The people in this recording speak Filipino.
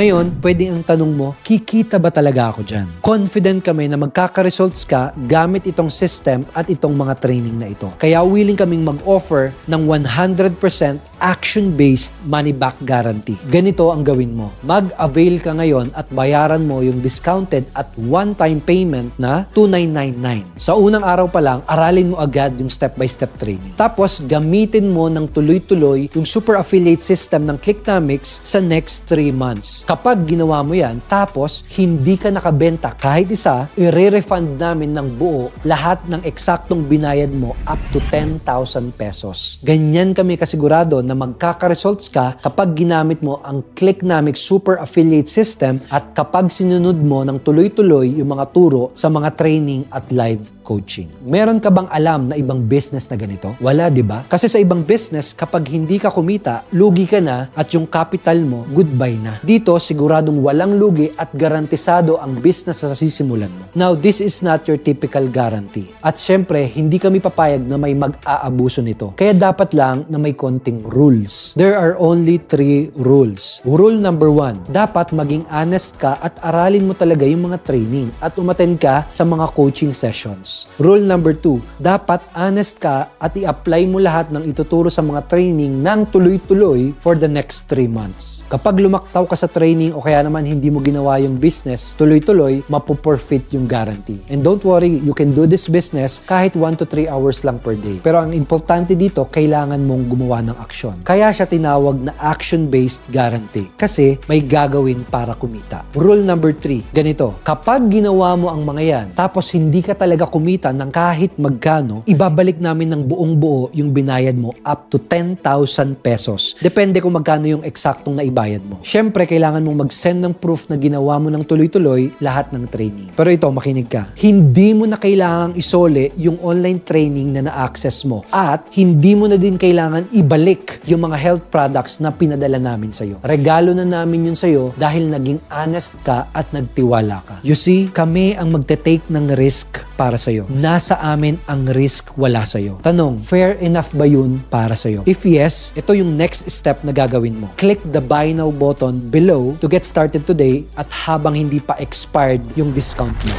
Ngayon, pwedeng ang tanong mo, kikita ba talaga ako dyan? Confident kami na magkaka-results ka gamit itong system at itong mga training na ito. Kaya willing kaming mag-offer ng 100% action-based money-back guarantee. Ganito ang gawin mo. Mag-avail ka ngayon at bayaran mo yung discounted at one-time payment na $2,999. Sa unang araw pa lang, aralin mo agad yung step-by-step training. Tapos, gamitin mo ng tuloy-tuloy yung super affiliate system ng Clicknomics sa next 3 months. Kapag ginawa mo yan, tapos hindi ka nakabenta kahit isa, i-refund namin ng buo lahat ng eksaktong binayad mo up to 10,000 pesos. Ganyan kami kasigurado na magkaka-results ka kapag ginamit mo ang Clicknomics Super Affiliate System at kapag sinunod mo ng tuloy-tuloy yung mga turo sa mga training at live coaching. Meron ka bang alam na ibang business na ganito? Wala, di ba? Kasi sa ibang business, kapag hindi ka kumita, lugi ka na at yung capital mo, goodbye na. Dito, siguradong walang lugi at garantisado ang business na sisimulan mo. Now, this is not your typical guarantee. At syempre, hindi kami papayag na may mag-aabuso nito. Kaya dapat lang na may konting rules. There are only 3 rules. Rule number 1, dapat maging honest ka at aralin mo talaga yung mga training at umattend ka sa mga coaching sessions. Rule number 2, dapat honest ka at i-apply mo lahat ng ituturo sa mga training ng tuloy-tuloy for the next 3 months. Kapag lumaktaw ka sa training o kaya naman hindi mo ginawa yung business, tuloy-tuloy, mapuporfeit yung guarantee. And don't worry, you can do this business kahit 1 to 3 hours lang per day. Pero ang importante dito, kailangan mong gumawa ng aksyon. Kaya siya tinawag na action-based guarantee kasi may gagawin para kumita. Rule number 3, ganito, kapag ginawa mo ang mga yan, tapos hindi ka talaga kumita ng kahit magkano, ibabalik namin ng buong buo yung binayad mo up to 10,000 pesos. Depende kung magkano yung eksaktong naibayad mo. Siyempre, kailangan mong mag-send ng proof na ginawa mo ng tuloy-tuloy lahat ng training. Pero ito, makinig ka. Hindi mo na kailangang isole yung online training na na-access mo at hindi mo na din kailangan ibalik yung mga health products na pinadala namin sa'yo. Regalo na namin yun sa'yo dahil naging honest ka at nagtiwala ka. You see, kami ang magte-take ng risk para sa'yo. Nasa amin ang risk, wala sa'yo. Tanong, fair enough ba yun para sa'yo? If yes, ito yung next step na gagawin mo. Click the buy now button below to get started today at habang hindi pa expired yung discount mo.